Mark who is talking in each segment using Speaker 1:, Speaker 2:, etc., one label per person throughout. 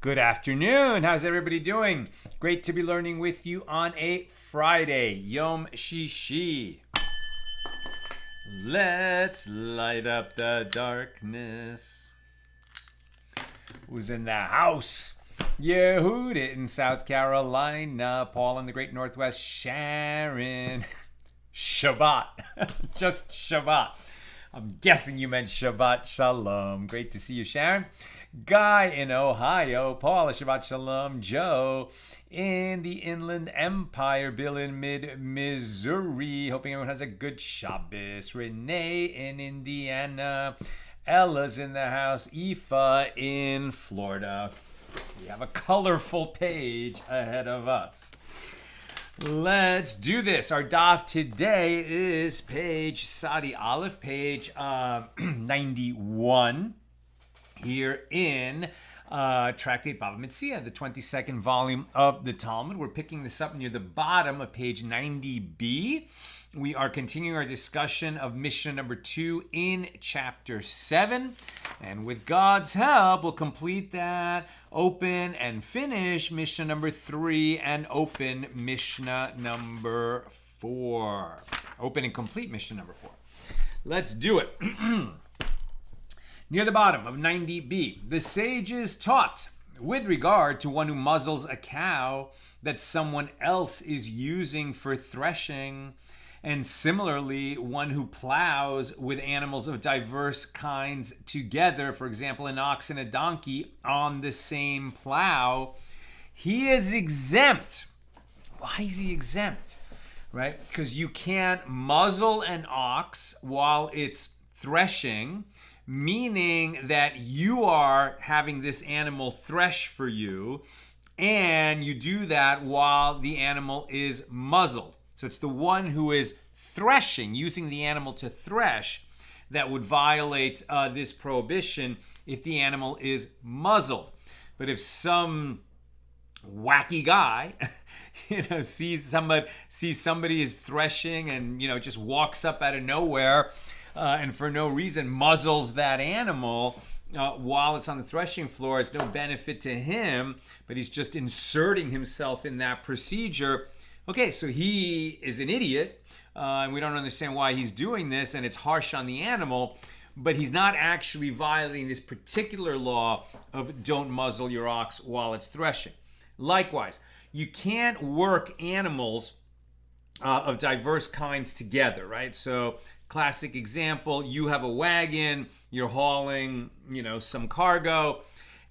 Speaker 1: Good afternoon. How's everybody doing? Great to be learning with you on a Friday, Yom Shishi. Let's light up the darkness. Who's in the house? Yehuda in South Carolina. Paul in the Great Northwest. Sharon. Shabbat. Just Shabbat. I'm guessing you meant Shabbat Shalom. Great to see you, Sharon. Guy in Ohio. Paul, Shabbat Shalom. Joe in the Inland Empire. Bill in mid-Missouri. Hoping everyone has a good Shabbos. Renee in Indiana. Ella's in the house. Aoife in Florida. We have a colorful page ahead of us. Let's do this. Our daf today is page Sadi Aleph, page 91, here in Tractate Bava Metzia, the 22nd volume of the Talmud. We're picking this up near the bottom of page 90b. We are continuing our discussion of Mishna number 2 in chapter 7. And with God's help, we'll complete that, open and finish Mishna number 3, and open Mishna number 4. Open and complete Mishna number 4. Let's do it. Near the bottom of 90b, the sages taught with regard to one who muzzles a cow that someone else is using for threshing, and similarly, one who plows with animals of diverse kinds together, for example, an ox and a donkey on the same plow, he is exempt. Why is he exempt? Right? Because you can't muzzle an ox while it's threshing, meaning that you are having this animal thresh for you, and you do that while the animal is muzzled. So it's the one who is threshing, using the animal to thresh, that would violate this prohibition if the animal is muzzled. But if some wacky guy, sees somebody is threshing and, just walks up out of nowhere and for no reason muzzles that animal while it's on the threshing floor, it's no benefit to him, but he's just inserting himself in that procedure. Okay, so he is an idiot, and we don't understand why he's doing this, and it's harsh on the animal, but he's not actually violating this particular law of don't muzzle your ox while it's threshing. Likewise, you can't work animals of diverse kinds together, right? So, classic example, you have a wagon, you're hauling, some cargo,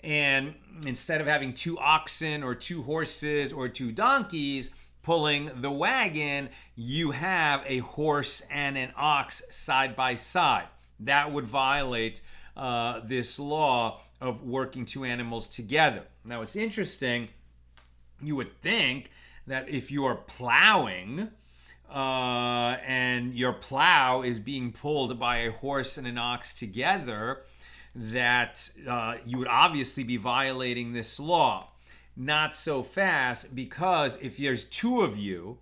Speaker 1: and instead of having 2 oxen or 2 horses or 2 donkeys pulling the wagon, you have a horse and an ox side by side. That would violate this law of working two animals together. Now, it's interesting. You would think that if you are plowing and your plow is being pulled by a horse and an ox together, that you would obviously be violating this law. Not so fast, because if there's two of you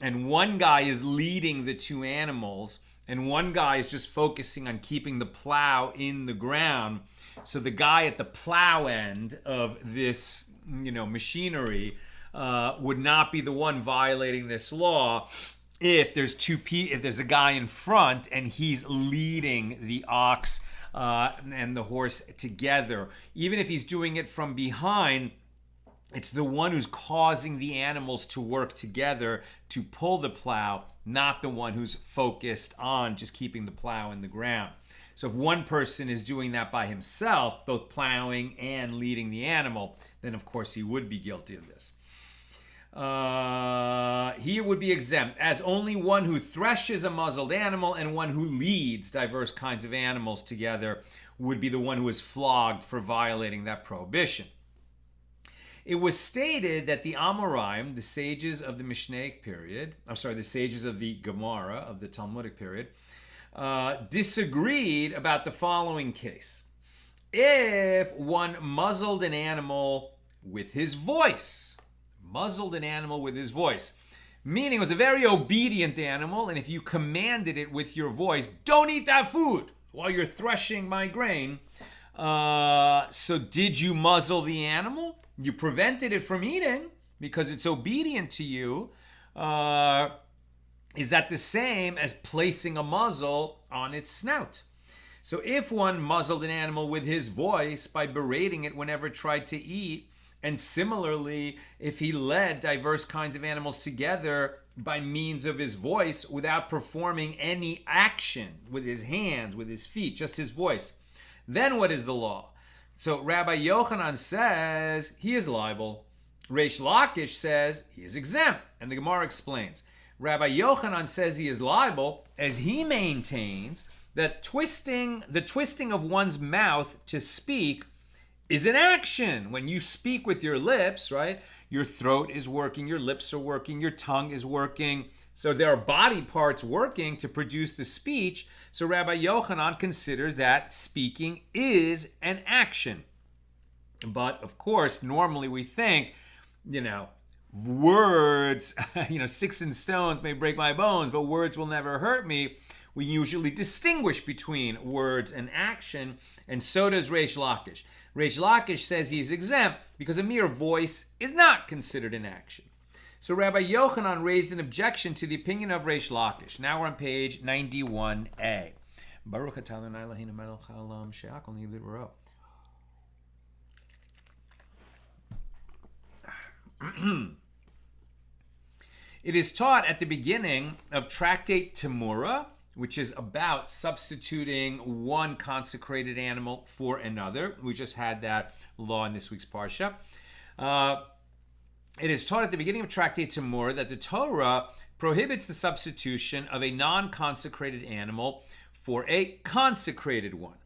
Speaker 1: and one guy is leading the two animals and one guy is just focusing on keeping the plow in the ground, so the guy at the plow end of this machinery would not be the one violating this law if there's a guy in front and he's leading the ox and the horse together. Even if he's doing it from behind, it's the one who's causing the animals to work together to pull the plow, not the one who's focused on just keeping the plow in the ground. So if one person is doing that by himself, both plowing and leading the animal, then of course he would be guilty of this. He would be exempt, as only one who threshes a muzzled animal and one who leads diverse kinds of animals together would be the one who is flogged for violating that prohibition. It was stated that the Amoraim, the sages of the Mishnaic period, the sages of the Gemara, of the Talmudic period, disagreed about the following case. If one muzzled an animal with his voice, meaning it was a very obedient animal, and if you commanded it with your voice, don't eat that food while you're threshing my grain, so did you muzzle the animal? You prevented it from eating because it's obedient to you. Is that the same as placing a muzzle on its snout? So if one muzzled an animal with his voice by berating it whenever it tried to eat, and similarly, if he led diverse kinds of animals together by means of his voice without performing any action with his hands, with his feet, just his voice, then what is the law? So Rabbi Yochanan says he is liable. Reish Lakish says he is exempt. And the Gemara explains. Rabbi Yochanan says he is liable as he maintains that the twisting of one's mouth to speak is an action. When you speak with your lips, right? Your throat is working, your lips are working, your tongue is working. So there are body parts working to produce the speech. So Rabbi Yochanan considers that speaking is an action. But of course, normally we think, words, sticks and stones may break my bones, but words will never hurt me. We usually distinguish between words and action, and so does Reish Lakish. Reish Lakish says he's exempt because a mere voice is not considered an action. So Rabbi Yochanan raised an objection to the opinion of Reish Lakish. Now we're on page 91a. Baruch atah Adonai Eloheinu melech haolam she'akol niheh b'dvaro. It is taught at the beginning of Tractate Temurah, which is about substituting one consecrated animal for another. We just had that law in this week's Parsha. It is taught at the beginning of Tractate Temurah that the Torah prohibits the substitution of a non-consecrated animal for a consecrated one,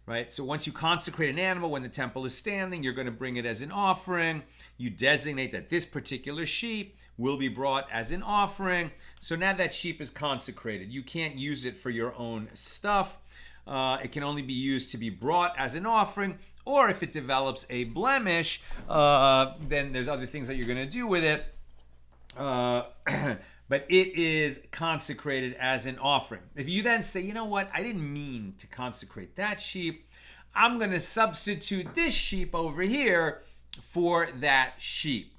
Speaker 1: right? So once you consecrate an animal, when the temple is standing, you're going to bring it as an offering. You designate that this particular sheep will be brought as an offering. So now that sheep is consecrated. You can't use it for your own stuff. It can only be used to be brought as an offering, or if it develops a blemish, then there's other things that you're going to do with it. But it is consecrated as an offering. If you then say, you know what, I didn't mean to consecrate that sheep, I'm going to substitute this sheep over here for that sheep.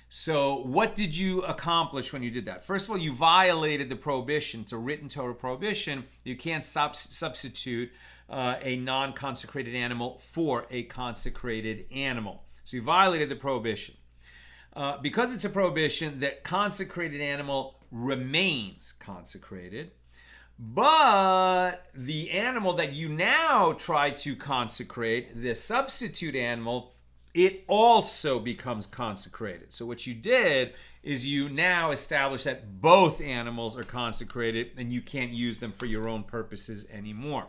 Speaker 1: So what did you accomplish when you did that? First of all, you violated the prohibition. It's a written Torah prohibition. You can't substitute a non-consecrated animal for a consecrated animal. So you violated the prohibition. Because it's a prohibition, that consecrated animal remains consecrated. But the animal that you now try to consecrate, the substitute animal, it also becomes consecrated. So what you did is you now establish that both animals are consecrated and you can't use them for your own purposes anymore.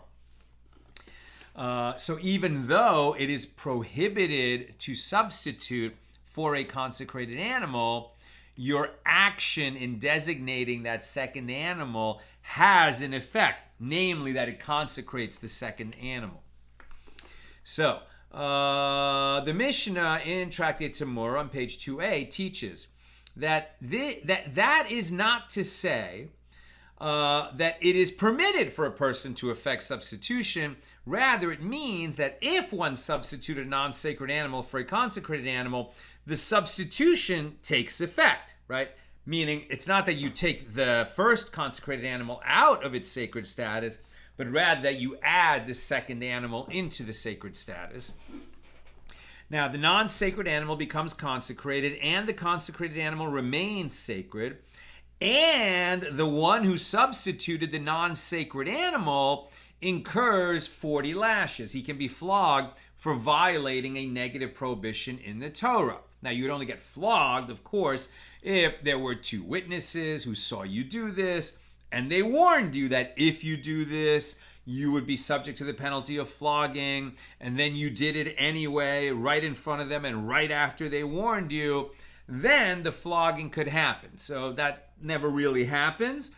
Speaker 1: So even though it is prohibited to substitute for a consecrated animal, your action in designating that second animal has an effect, namely that it consecrates the second animal. So, the Mishnah in Tractate Tamura on page 2a teaches that that is not to say that it is permitted for a person to effect substitution. Rather, it means that if one substituted a non-sacred animal for a consecrated animal, the substitution takes effect, right? Meaning it's not that you take the first consecrated animal out of its sacred status, but rather that you add the second animal into the sacred status. Now, the non-sacred animal becomes consecrated, and the consecrated animal remains sacred, and the one who substituted the non-sacred animal incurs 40 lashes. He can be flogged for violating a negative prohibition in the Torah. Now, you would only get flogged, of course, if there were two witnesses who saw you do this, and they warned you that if you do this, you would be subject to the penalty of flogging, and then you did it anyway, right in front of them and right after they warned you, then the flogging could happen. So that never really happens,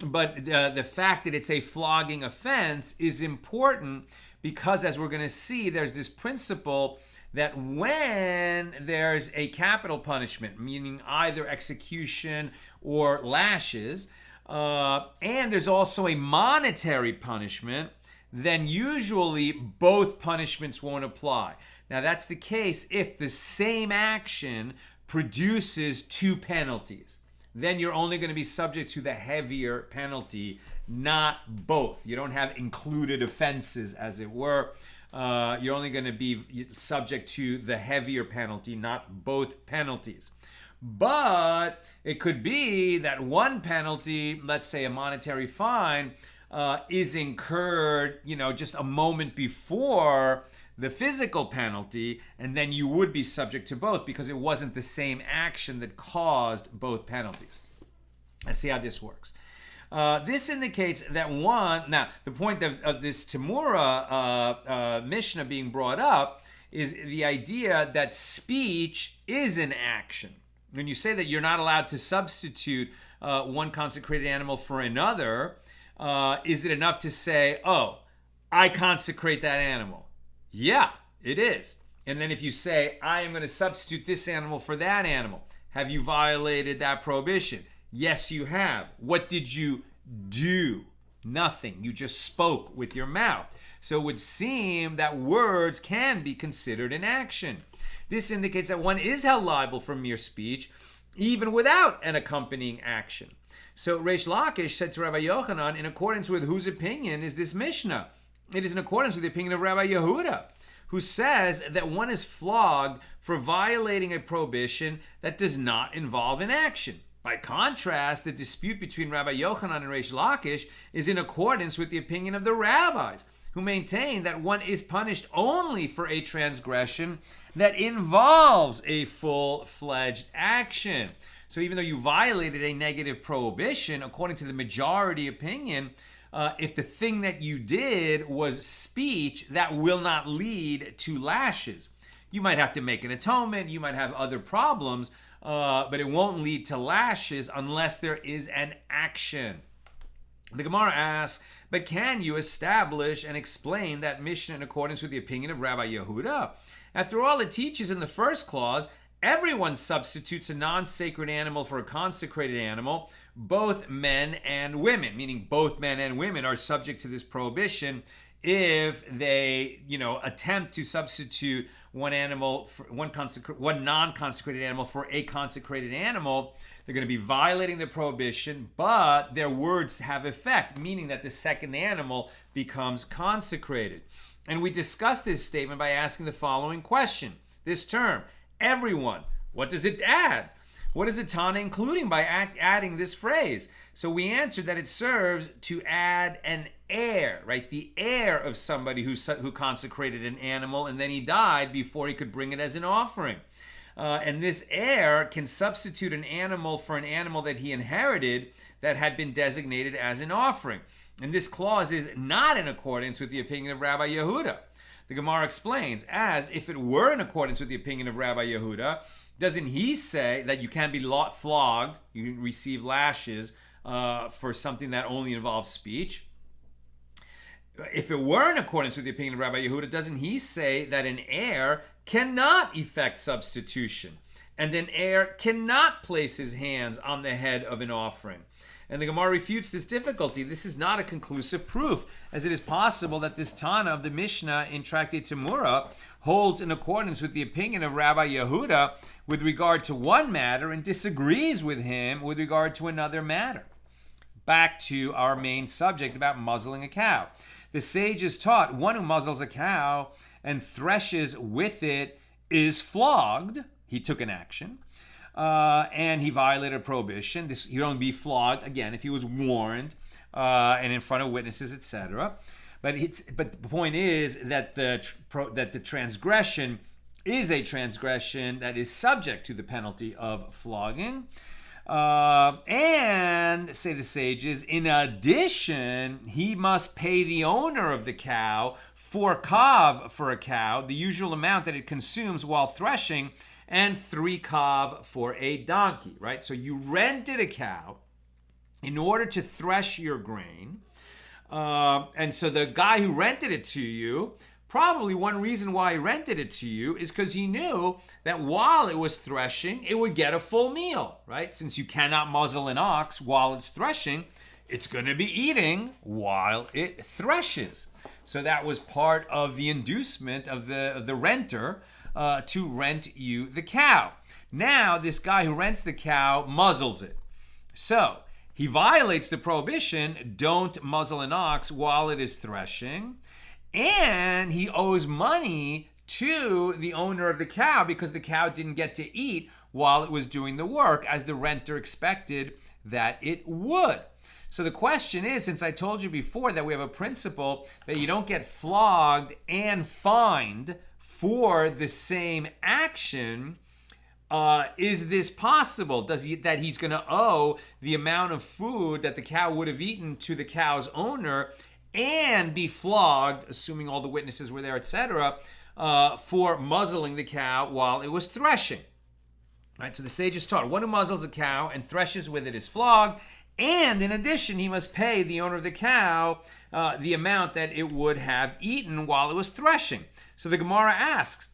Speaker 1: but the fact that it's a flogging offense is important because, as we're going to see, there's this principle that when there's a capital punishment, meaning either execution or lashes, and there's also a monetary punishment, then usually both punishments won't apply. Now, that's the case if the same action produces two penalties. Then you're only going to be subject to the heavier penalty, not both. You don't have included offenses, as it were. You're only going to be subject to the heavier penalty, not both penalties. But it could be that one penalty, let's say a monetary fine, is incurred, just a moment before the physical penalty, and then you would be subject to both because it wasn't the same action that caused both penalties. Let's see how this works. This indicates that now the point of this Tamura Mishnah being brought up is the idea that speech is an action. When you say that you're not allowed to substitute one consecrated animal for another, is it enough to say, oh, I consecrate that animal? Yeah, it is. And then if you say, I am going to substitute this animal for that animal, have you violated that prohibition? Yes, you have. What did you do? Nothing. You just spoke with your mouth. So it would seem that words can be considered an action. This indicates that one is held liable for mere speech, even without an accompanying action. So Reish Lakish said to Rabbi Yochanan, in accordance with whose opinion is this Mishnah? It is in accordance with the opinion of Rabbi Yehuda, who says that one is flogged for violating a prohibition that does not involve an action. By contrast, the dispute between Rabbi Yochanan and Reish Lakish is in accordance with the opinion of the rabbis, who maintain that one is punished only for a transgression that involves a full-fledged action. So even though you violated a negative prohibition, according to the majority opinion, if the thing that you did was speech, that will not lead to lashes. You might have to make an atonement, you might have other problems, but it won't lead to lashes unless there is an action. The Gemara asks, but can you establish and explain that Mishnah in accordance with the opinion of Rabbi Yehuda? After all, it teaches in the first clause, everyone substitutes a non-sacred animal for a consecrated animal, both men and women, meaning both men and women are subject to this prohibition if they, attempt to substitute one non-consecrated animal for a consecrated animal. They're going to be violating the prohibition, but their words have effect, meaning that the second animal becomes consecrated. And we discussed this statement by asking the following question. This term, everyone, what does it add? What is the Tana including by adding this phrase? So we answered that it serves to add an heir, right? The heir of somebody who consecrated an animal and then he died before he could bring it as an offering. And this heir can substitute an animal for an animal that he inherited that had been designated as an offering. And this clause is not in accordance with the opinion of Rabbi Yehuda. The Gemara explains, as if it were in accordance with the opinion of Rabbi Yehuda, doesn't he say that you can be flogged, you receive lashes for something that only involves speech? If it were in accordance with the opinion of Rabbi Yehuda, doesn't he say that an heir cannot effect substitution, and an heir cannot place his hands on the head of an offering? And the Gemara refutes this difficulty. This is not a conclusive proof, as it is possible that this Tana of the Mishnah in Tractate Tamura holds in accordance with the opinion of Rabbi Yehuda with regard to one matter and disagrees with him with regard to another matter. Back to our main subject about muzzling a cow. The sages taught one who muzzles a cow and threshes with it is flogged. He took an action. And he violated a prohibition. He'd only be flogged, again, if he was warned and in front of witnesses, etc. But the point is that the transgression is a transgression that is subject to the penalty of flogging. And, say the sages, in addition, he must pay the owner of the cow 4 kav for a cow, the usual amount that it consumes while threshing, and 3 kav for a donkey, right? So you rented a cow in order to thresh your grain. And so the guy who rented it to you, probably one reason why he rented it to you is because he knew that while it was threshing, it would get a full meal, right? Since you cannot muzzle an ox while it's threshing, it's going to be eating while it threshes. So that was part of the inducement of the renter to rent you the cow. Now, this guy who rents the cow muzzles it. So, he violates the prohibition, don't muzzle an ox while it is threshing, and he owes money to the owner of the cow because the cow didn't get to eat while it was doing the work as the renter expected that it would. So the question is, since I told you before that we have a principle that you don't get flogged and fined for the same action, is this possible? That he's going to owe the amount of food that the cow would have eaten to the cow's owner and be flogged, assuming all the witnesses were there, etc., for muzzling the cow while it was threshing? Right, so the sages taught one who muzzles a cow and threshes with it is flogged, and in addition, he must pay the owner of the cow the amount that it would have eaten while it was threshing. So the Gemara asks,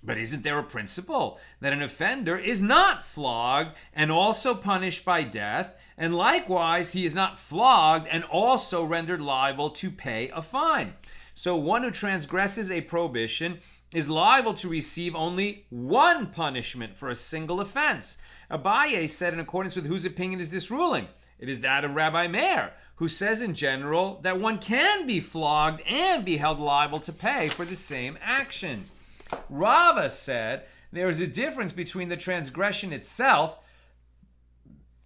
Speaker 1: but isn't there a principle that an offender is not flogged and also punished by death, and likewise he is not flogged and also rendered liable to pay a fine? So one who transgresses a prohibition is liable to receive only one punishment for a single offense. Abaye said, in accordance with whose opinion is this ruling? It is that of Rabbi Meir, who says in general that one can be flogged and be held liable to pay for the same action. Rava said there is a difference between the transgression itself,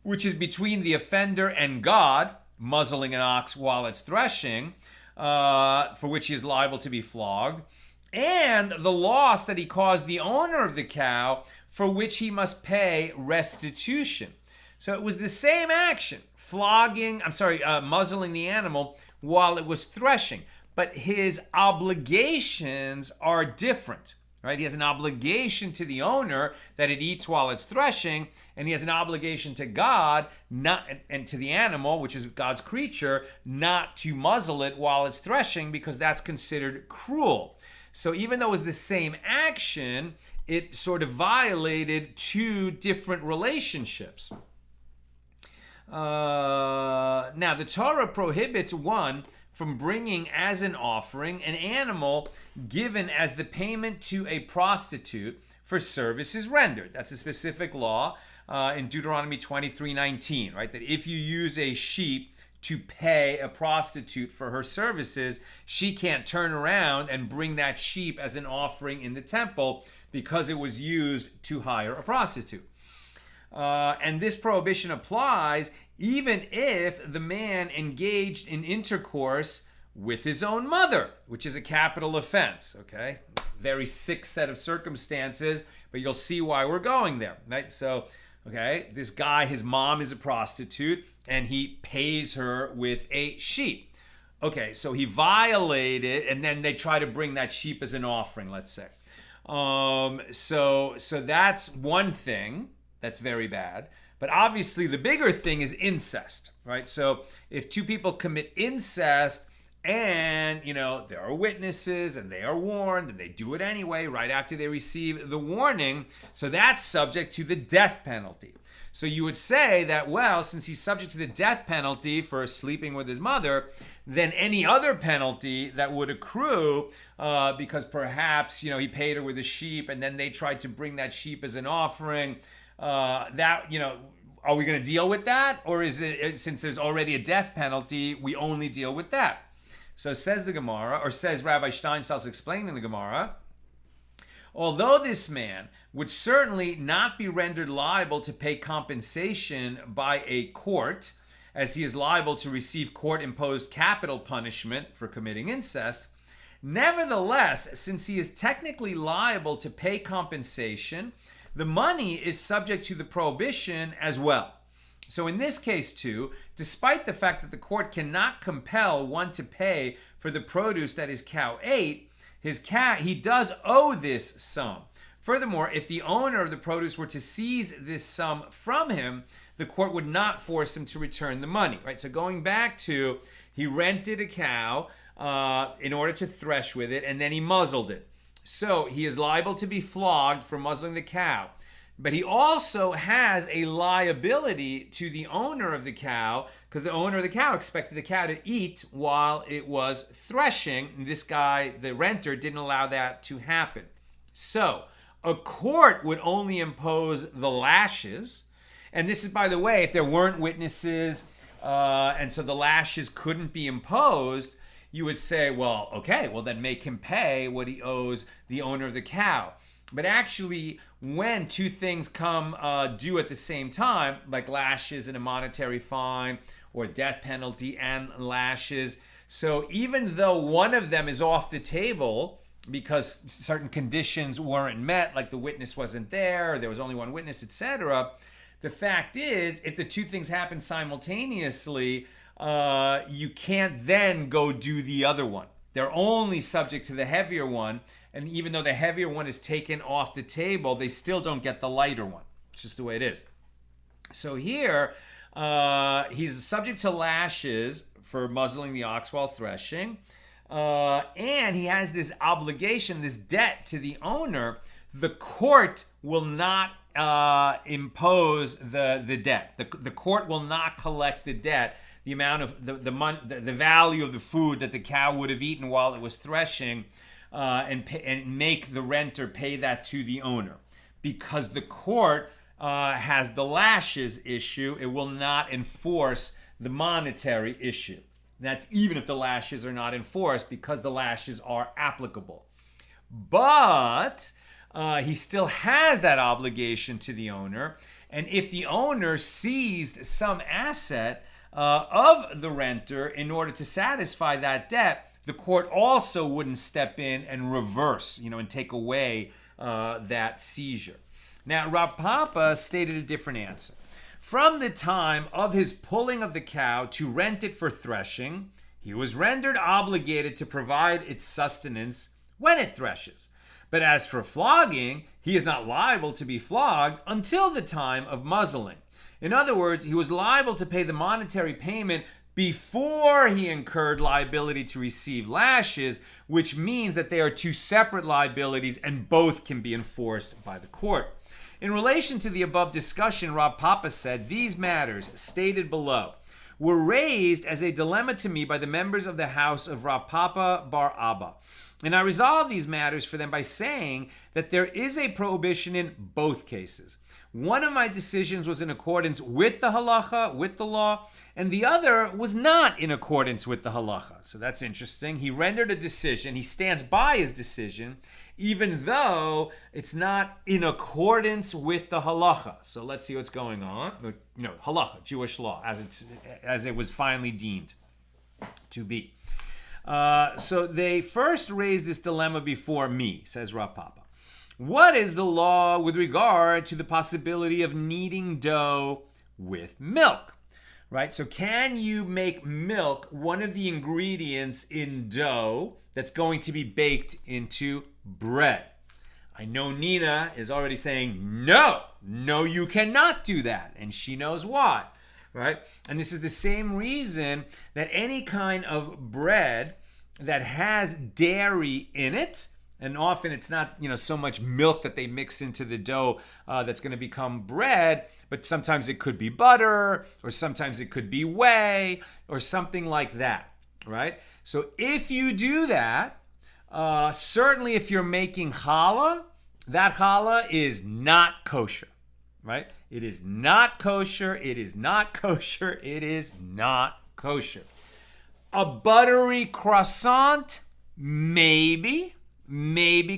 Speaker 1: which is between the offender and God, muzzling an ox while it's threshing, for which he is liable to be flogged, and the loss that he caused the owner of the cow, for which he must pay restitution. So it was the same action, muzzling the animal while it was threshing, but his obligations are different, right? He has an obligation to the owner that it eats while it's threshing, and he has an obligation to God, and to the animal, which is God's creature, not to muzzle it while it's threshing, because that's considered cruel. So even though it was the same action, it sort of violated two different relationships. Now, the Torah prohibits one from bringing as an offering an animal given as the payment to a prostitute for services rendered. That's a specific law in Deuteronomy 23:19, right? That if you use a sheep to pay a prostitute for her services, she can't turn around and bring that sheep as an offering in the temple because it was used to hire a prostitute. And this prohibition applies even if the man engaged in intercourse with his own mother, which is a capital offense, okay? Very sick set of circumstances, but you'll see why we're going there, right? So, okay, this guy, his mom is a prostitute, and he pays her with a sheep. Okay, so he violated, and then they try to bring that sheep as an offering, let's say. So that's one thing that's very bad. But obviously, the bigger thing is incest, right? So if two people commit incest, and there are witnesses, and they are warned, and they do it anyway right after they receive the warning, so that's subject to the death penalty. So you would say that, well, since he's subject to the death penalty for sleeping with his mother, then any other penalty that would accrue, because perhaps he paid her with a sheep, and then they tried to bring that sheep as an offering, are we going to deal with that, or is it, since there's already a death penalty, we only deal with that? So says the Gemara, or says Rabbi Steinsaltz explaining the Gemara, although this man would certainly not be rendered liable to pay compensation by a court, as he is liable to receive court-imposed capital punishment for committing incest, nevertheless, since he is technically liable to pay compensation, the money is subject to the prohibition as well. So in this case too, despite the fact that the court cannot compel one to pay for the produce that his cow ate, he does owe this sum. Furthermore, if the owner of the produce were to seize this sum from him, the court would not force him to return the money, right? So going back to, he rented a cow in order to thresh with it, and then he muzzled it. So he is liable to be flogged for muzzling the cow. But he also has a liability to the owner of the cow, because the owner of the cow expected the cow to eat while it was threshing. And this guy, the renter, didn't allow that to happen. So a court would only impose the lashes. And this is, by the way, if there weren't witnesses, and so the lashes couldn't be imposed, you would say, well, okay, well then make him pay what he owes the owner of the cow. But actually, when two things come due at the same time, like lashes and a monetary fine, or death penalty and lashes, so even though one of them is off the table because certain conditions weren't met, like the witness wasn't there, or there was only one witness, etc., the fact is, if the two things happen simultaneously, you can't then go do the other one. They're only subject to the heavier one, and even though the heavier one is taken off the table, they still don't get the lighter one. It's just the way it is. So here, he's subject to lashes for muzzling the ox while threshing, and he has this obligation, this debt to the owner. The court will not impose the debt. The court will not collect the debt, the amount of the value of the food that the cow would have eaten while it was threshing, and make the renter pay that to the owner, because the court has the lashes issue. It will not enforce the monetary issue. That's even if the lashes are not enforced, because the lashes are applicable. But he still has that obligation to the owner, and if the owner seized some asset of the renter in order to satisfy that debt, the court also wouldn't step in and reverse, and take away that seizure. Now, Rav Papa stated a different answer. From the time of his pulling of the cow to rent it for threshing, he was rendered obligated to provide its sustenance when it threshes. But as for flogging, he is not liable to be flogged until the time of muzzling. In other words, he was liable to pay the monetary payment before he incurred liability to receive lashes, which means that they are two separate liabilities and both can be enforced by the court. In relation to the above discussion, Rav Papa said, these matters stated below were raised as a dilemma to me by the members of the house of Rav Papa bar Abba. And I resolved these matters for them by saying that there is a prohibition in both cases. One of my decisions was in accordance with the halacha, with the law, and the other was not in accordance with the halacha. So that's interesting. He rendered a decision. He stands by his decision, even though it's not in accordance with the halacha. So let's see what's going on. Halacha, Jewish law, as it was finally deemed to be. So they first raised this dilemma before me, says Rav Papa. What is the law with regard to the possibility of kneading dough with milk? right? So can you make milk one of the ingredients in dough that's going to be baked into bread? I know Nina is already saying, no, you cannot do that. And she knows why, right? And this is the same reason that any kind of bread that has dairy in it, and often it's not, so much milk that they mix into the dough that's going to become bread, but sometimes it could be butter, or sometimes it could be whey, or something like that, right? So if you do that, certainly if you're making challah, that challah is not kosher, right? It is not kosher, it is not kosher, it is not kosher. A buttery croissant, maybe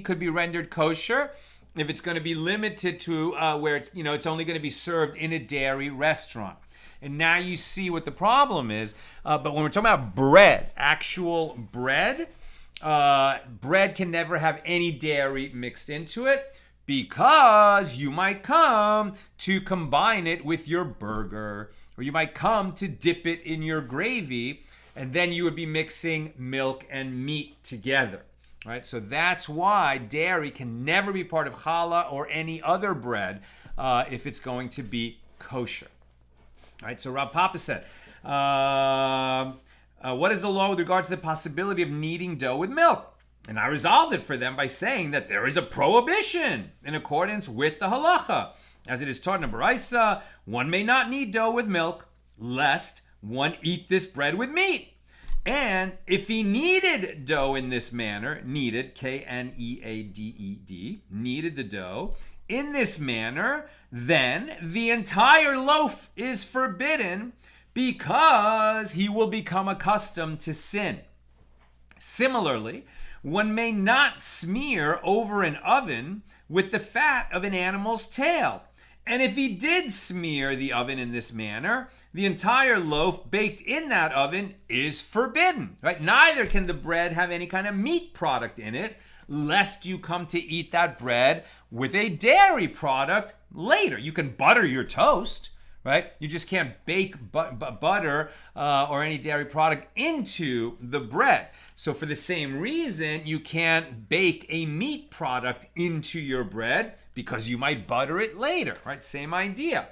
Speaker 1: could be rendered kosher if it's going to be limited to where it's only going to be served in a dairy restaurant. And now you see what the problem is. But when we're talking about bread, actual bread, bread can never have any dairy mixed into it, because you might come to combine it with your burger, or you might come to dip it in your gravy, and then you would be mixing milk and meat together, right? So that's why dairy can never be part of challah or any other bread if it's going to be kosher. All right, so Rav Papa said, what is the law with regard to the possibility of kneading dough with milk? And I resolved it for them by saying that there is a prohibition in accordance with the halacha. As it is taught in the Baraisa, one may not knead dough with milk, lest one eat this bread with meat. And if he kneaded dough in this manner, kneaded, K-N-E-A-D-E-D, kneaded the dough in this manner, then the entire loaf is forbidden, because he will become accustomed to sin. Similarly, one may not smear over an oven with the fat of an animal's tail. And if he did smear the oven in this manner, the entire loaf baked in that oven is forbidden, right? Neither can the bread have any kind of meat product in it, lest you come to eat that bread with a dairy product later. You can butter your toast, right? You just can't bake butter or any dairy product into the bread. So for the same reason, you can't bake a meat product into your bread, because you might butter it later, right? Same idea.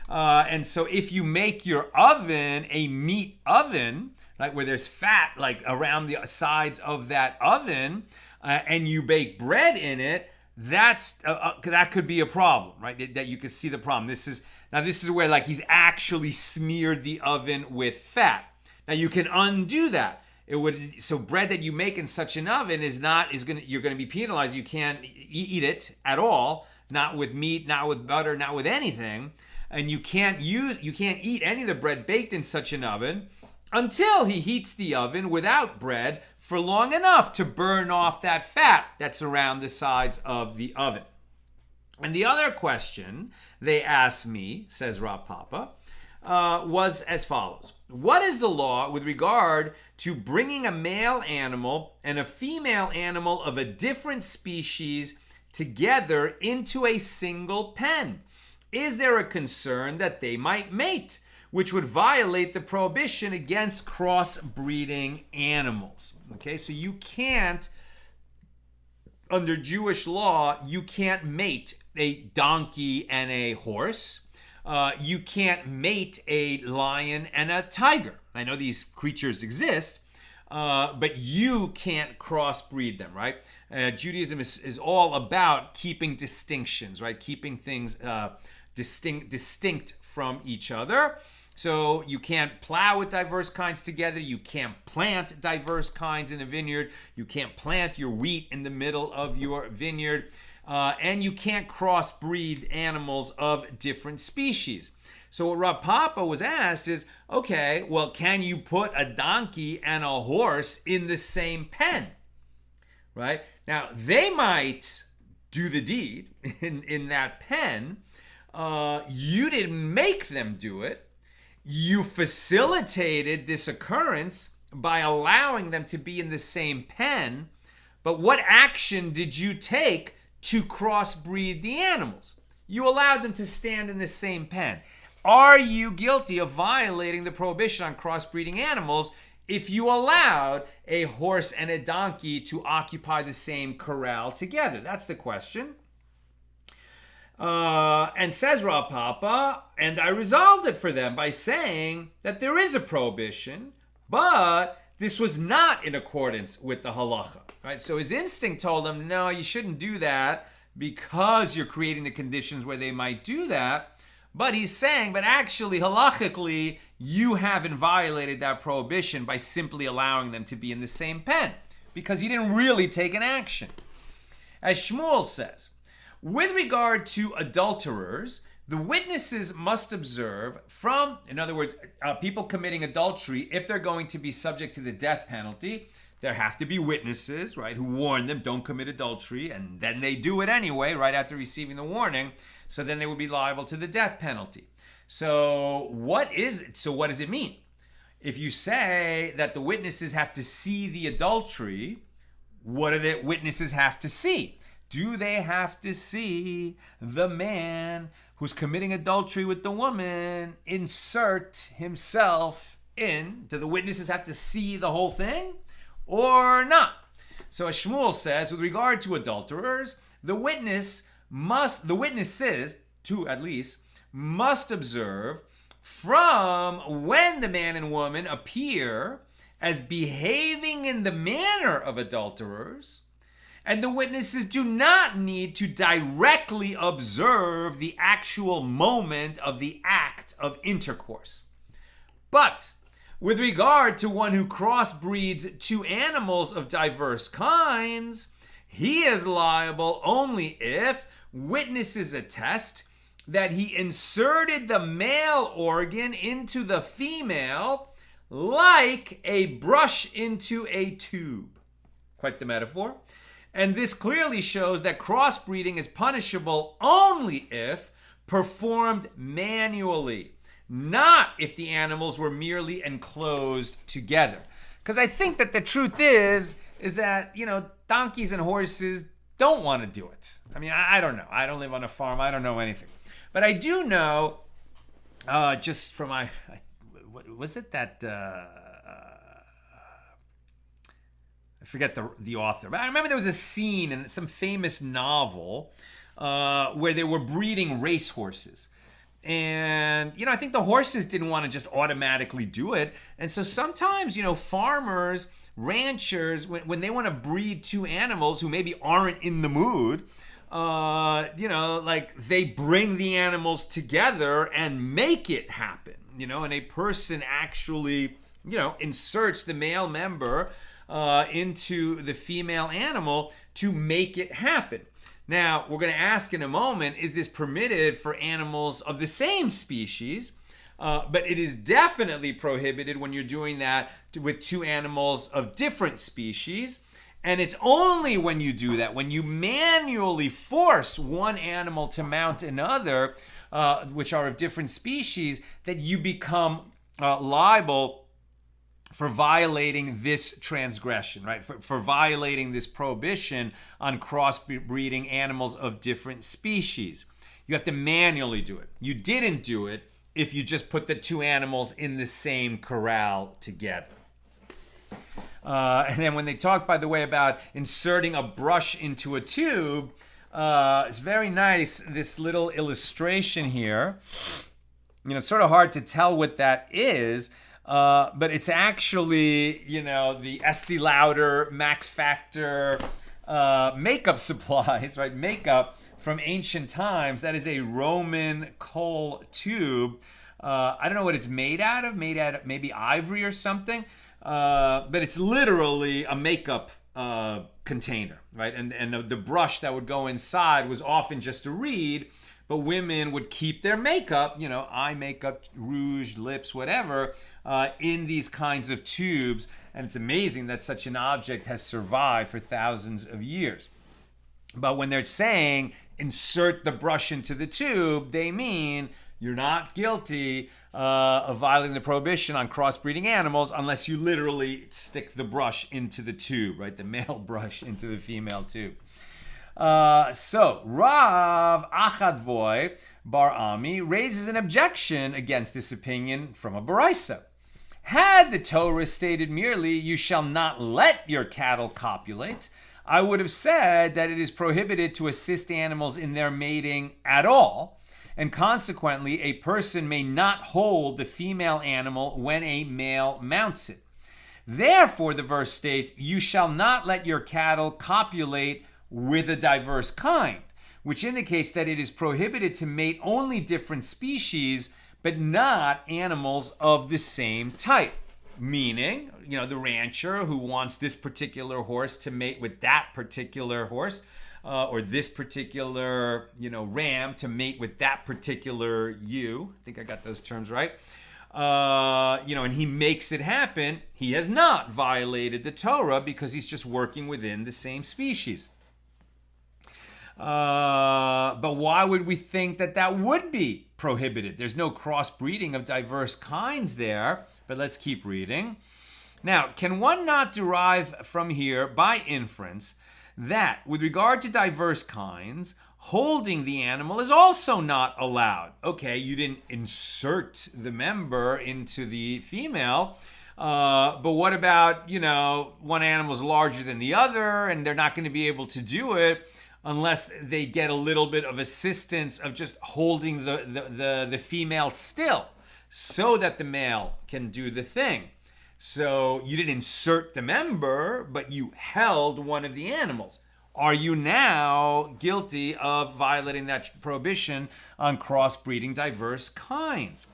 Speaker 1: And so if you make your oven a meat oven, right, where there's fat like around the sides of that oven, and you bake bread in it, that could be a problem, right? That you could see the problem. This is where like he's actually smeared the oven with fat. Now you can undo that. So bread that you make in such an oven you're going to be penalized. You can't eat it at all, not with meat, not with butter, not with anything, and you can't eat any of the bread baked in such an oven until he heats the oven without bread for long enough to burn off that fat that's around the sides of the oven. And the other question they asked me, says Rav Papa, was as follows. What is the law with regard to bringing a male animal and a female animal of a different species together into a single pen? Is there a concern that they might mate, which would violate the prohibition against cross-breeding animals? Okay, so you can't, under Jewish law, you can't mate a donkey and a horse. You can't mate a lion and a tiger. I know these creatures exist, but you can't crossbreed them, right? Judaism is all about keeping distinctions, right? Keeping things distinct from each other. So you can't plow with diverse kinds together. You can't plant diverse kinds in a vineyard. You can't plant your wheat in the middle of your vineyard. And you can't crossbreed animals of different species. So what Rav Papa was asked is, okay, well, can you put a donkey and a horse in the same pen? Right? Now, they might do the deed in that pen. You didn't make them do it. You facilitated this occurrence by allowing them to be in the same pen. But what action did you take to crossbreed the animals? You allowed them to stand in the same pen. are you guilty of violating the prohibition on crossbreeding animals if you allowed a horse and a donkey to occupy the same corral together? That's the question. And says Rav Papa, and I resolved it for them by saying that there is a prohibition, but this was not in accordance with the halacha. Right? So his instinct told him, no, you shouldn't do that because you're creating the conditions where they might do that. But he's saying, but actually, halachically, you haven't violated that prohibition by simply allowing them to be in the same pen, because you didn't really take an action. As Shmuel says, with regard to adulterers, the witnesses must observe from, in other words, people committing adultery, if they're going to be subject to the death penalty, there have to be witnesses, right, who warn them, don't commit adultery, and then they do it anyway, right after receiving the warning. So then they would be liable to the death penalty. So what does it mean? If you say that the witnesses have to see the adultery, what do the witnesses have to see? Do they have to see the man who's committing adultery with the woman insert himself in? Do the witnesses have to see the whole thing or not? So as Shmuel says, with regard to adulterers, the witnesses, two at least, must observe from when the man and woman appear as behaving in the manner of adulterers, and the witnesses do not need to directly observe the actual moment of the act of intercourse. But with regard to one who crossbreeds two animals of diverse kinds, he is liable only if witnesses attest that he inserted the male organ into the female like a brush into a tube. Quite the metaphor. And this clearly shows that crossbreeding is punishable only if performed manually, not if the animals were merely enclosed together. Because I think that the truth is that, donkeys and horses don't want to do it. I mean, I don't know. I don't live on a farm. I don't know anything. But I do know, just from was it that, I forget the author, but I remember there was a scene in some famous novel where they were breeding racehorses. And, I think the horses didn't want to just automatically do it. And so sometimes, farmers, ranchers, when they want to breed two animals who maybe aren't in the mood, they bring the animals together and make it happen, and a person actually, inserts the male member into the female animal to make it happen. Now, we're going to ask in a moment, is this permitted for animals of the same species? But it is definitely prohibited when you're doing that with two animals of different species. And it's only when you do that, when you manually force one animal to mount another, which are of different species, that you become liable for violating this transgression, right? For violating this prohibition on crossbreeding animals of different species. You have to manually do it. You didn't do it if you just put the two animals in the same corral together. And then when they talk, by the way, about inserting a brush into a tube, it's very nice, this little illustration here. It's sort of hard to tell what that is, but it's actually, the Estee Lauder Max Factor makeup supplies, right? Makeup from ancient times. That is a Roman coal tube. I don't know what it's made out of maybe ivory or something, but it's literally a makeup container, right? And the brush that would go inside was often just a reed, but women would keep their makeup, eye makeup, rouge, lips, whatever, in these kinds of tubes. And it's amazing that such an object has survived for thousands of years. But when they're saying insert the brush into the tube, they mean you're not guilty of violating the prohibition on crossbreeding animals unless you literally stick the brush into the tube, right? The male brush into the female tube. So Rav Achadvoy Bar Ami raises an objection against this opinion from a Baraisa. Had the Torah stated merely, "You shall not let your cattle copulate," I would have said that it is prohibited to assist animals in their mating at all, and consequently, a person may not hold the female animal when a male mounts it. Therefore, the verse states, "You shall not let your cattle copulate with a diverse kind," which indicates that it is prohibited to mate only different species, but not animals of the same type. Meaning, the rancher who wants this particular horse to mate with that particular horse, or this particular, ram to mate with that particular ewe. I think I got those terms right. And he makes it happen. He has not violated the Torah because he's just working within the same species. But why would we think that would be prohibited? There's no crossbreeding of diverse kinds there, but let's keep reading. Now, can one not derive from here by inference that with regard to diverse kinds, holding the animal is also not allowed? Okay, you didn't insert the member into the female, but what about, one animal is larger than the other and they're not going to be able to do it unless they get a little bit of assistance of just holding the female still so that the male can do the thing. So you didn't insert the member, but you held one of the animals. Are you now guilty of violating that prohibition on crossbreeding diverse kinds?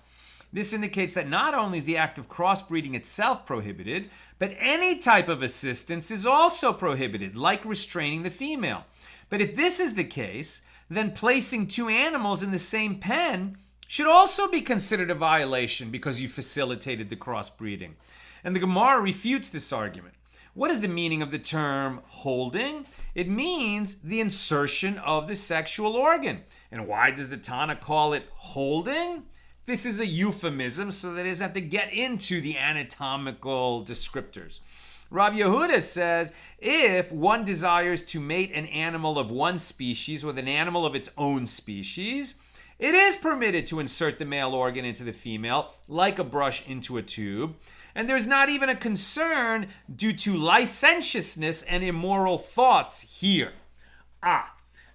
Speaker 1: This indicates that not only is the act of crossbreeding itself prohibited, but any type of assistance is also prohibited, like restraining the female. But if this is the case, then placing two animals in the same pen should also be considered a violation because you facilitated the crossbreeding. And the Gemara refutes this argument. What is the meaning of the term holding? It means the insertion of the sexual organ. And why does the Tana call it holding? This is a euphemism so that it doesn't have to get into the anatomical descriptors. Rabbi Yehuda says, if one desires to mate an animal of one species with an animal of its own species, it is permitted to insert the male organ into the female, like a brush into a tube. And there's not even a concern due to licentiousness and immoral thoughts here.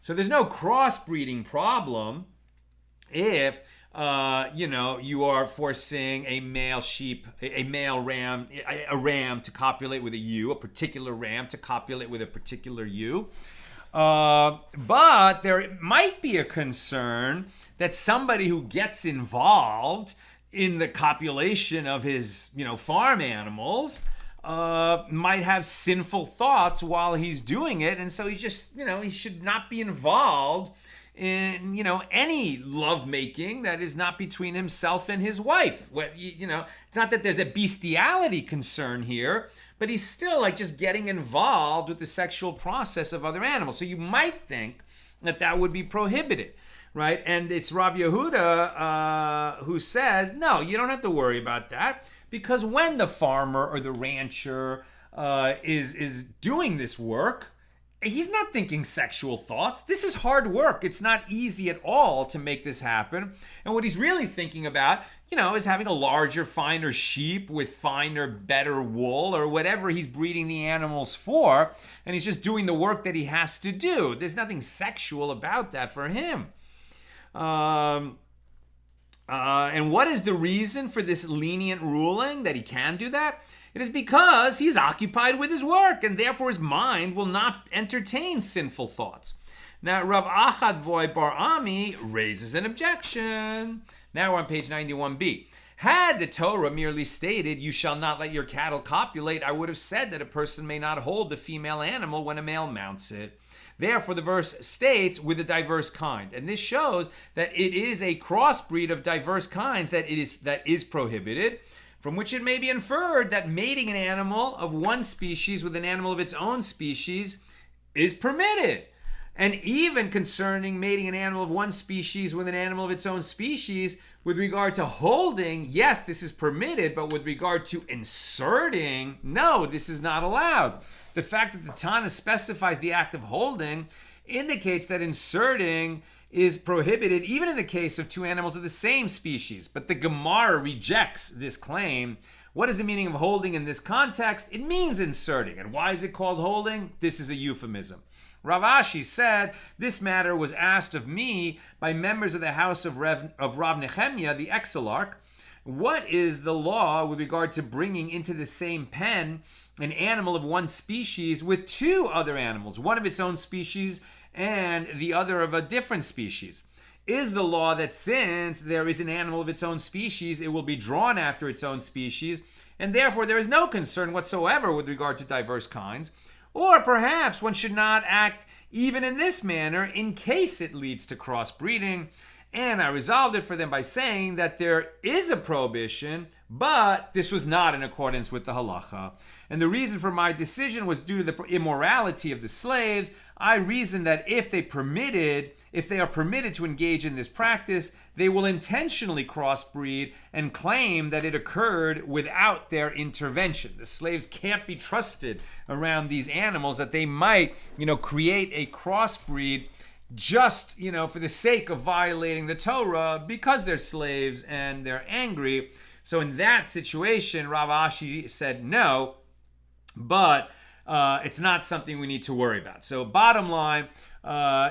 Speaker 1: So there's no crossbreeding problem if you are forcing a male sheep, a male ram, a ram to copulate with a ewe, a particular ram to copulate with a particular ewe. But there might be a concern that somebody who gets involved in the copulation of his, farm animals might have sinful thoughts while he's doing it. And so he just, he should not be involved in, any lovemaking that is not between himself and his wife. It's not that there's a bestiality concern here, but he's still just getting involved with the sexual process of other animals. So you might think that would be prohibited, right? And it's Rabbi Yehuda who says, no, you don't have to worry about that, because when the farmer or the rancher is doing this work, he's not thinking sexual thoughts. This is hard work. It's not easy at all to make this happen. And what he's really thinking about, is having a larger, finer sheep with finer, better wool or whatever he's breeding the animals for. And he's just doing the work that he has to do. There's nothing sexual about that for him. And what is the reason for this lenient ruling that he can do that? It is because he's occupied with his work, and therefore his mind will not entertain sinful thoughts. Now, Rav Achadvoy Bar Ami raises an objection. Now we're on page 91b. Had the Torah merely stated, "You shall not let your cattle copulate," I would have said that a person may not hold the female animal when a male mounts it. Therefore, the verse states, with a diverse kind. And this shows that it is a crossbreed of diverse kinds that is prohibited, from which it may be inferred that mating an animal of one species with an animal of its own species is permitted. And even concerning mating an animal of one species with an animal of its own species, with regard to holding, yes, this is permitted, but with regard to inserting, no, this is not allowed. The fact that the Tana specifies the act of holding indicates that inserting is prohibited even in the case of two animals of the same species. But the Gemara rejects this claim. What is the meaning of holding in this context? It means inserting. And why is it called holding? This is a euphemism. Rav Ashi said, this matter was asked of me by members of the house of Rav Nehemiah, the exilarch. What is the law with regard to bringing into the same pen an animal of one species with two other animals, one of its own species and the other of a different species? Is the law that since there is an animal of its own species, it will be drawn after its own species, and therefore there is no concern whatsoever with regard to diverse kinds? Or perhaps one should not act even in this manner in case it leads to crossbreeding. And I resolved it for them by saying that there is a prohibition, but this was not in accordance with the halacha. And the reason for my decision was due to the immorality of the slaves. I reasoned that if they are permitted to engage in this practice, they will intentionally crossbreed and claim that it occurred without their intervention. The slaves can't be trusted around these animals, that they might, create a crossbreed just, for the sake of violating the Torah because they're slaves and they're angry. So in that situation, Rav Ashi said no, but it's not something we need to worry about. So bottom line,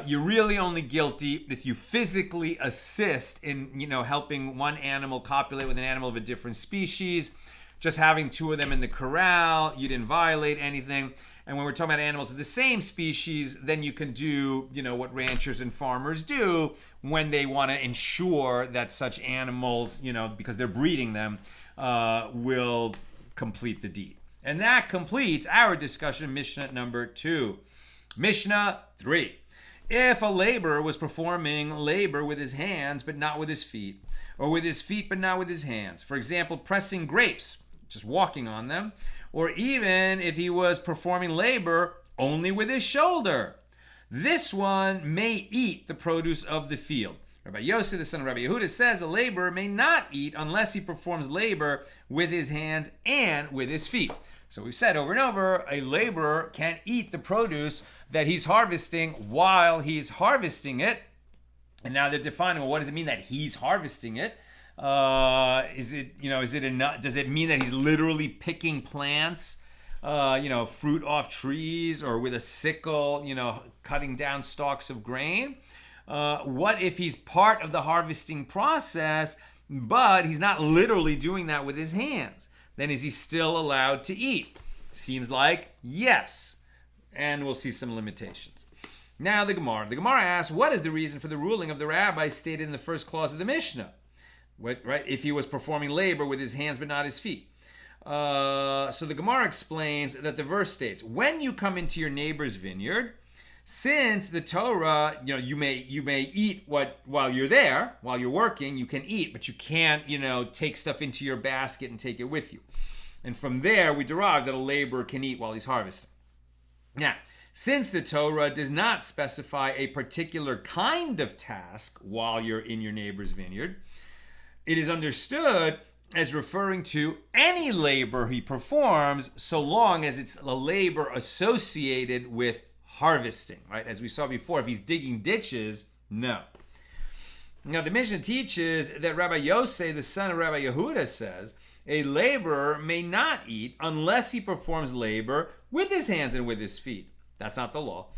Speaker 1: you're really only guilty if you physically assist in, helping one animal copulate with an animal of a different species. Just having two of them in the corral, you didn't violate anything. And when we're talking about animals of the same species, then you can do, what ranchers and farmers do when they want to ensure that such animals, because they're breeding them, will complete the deed. And that completes our discussion, Mishnah number 2. Mishnah 3. If a laborer was performing labor with his hands but not with his feet, or with his feet but not with his hands, for example, pressing grapes, just walking on them, or even if he was performing labor only with his shoulder, this one may eat the produce of the field. Rabbi Yosef, the son of Rabbi Yehuda, says a laborer may not eat unless he performs labor with his hands and with his feet. So we've said over and over, a laborer can't eat the produce that he's harvesting while he's harvesting it. And now they're defining, well, what does it mean that he's harvesting it? Is it enough? Does it mean that he's literally picking plants, fruit off trees, or with a sickle, cutting down stalks of grain? What if he's part of the harvesting process, but he's not literally doing that with his hands? Then is he still allowed to eat? Seems like yes. And we'll see some limitations. Now the Gemara. The Gemara asks, what is the reason for the ruling of the rabbi stated in the first clause of the Mishnah? Right? If he was performing labor with his hands but not his feet. So the Gemara explains that the verse states, when you come into your neighbor's vineyard, since the Torah, you may eat while you're there, while you're working, you can eat, but you can't, take stuff into your basket and take it with you. And from there, we derive that a laborer can eat while he's harvesting. Now, since the Torah does not specify a particular kind of task while you're in your neighbor's vineyard, it is understood as referring to any labor he performs, so long as it's a labor associated with harvesting, right? As we saw before, if he's digging ditches, no. Now, the Mishnah teaches that Rabbi Yosef, the son of Rabbi Yehuda, says a laborer may not eat unless he performs labor with his hands and with his feet. That's not the law.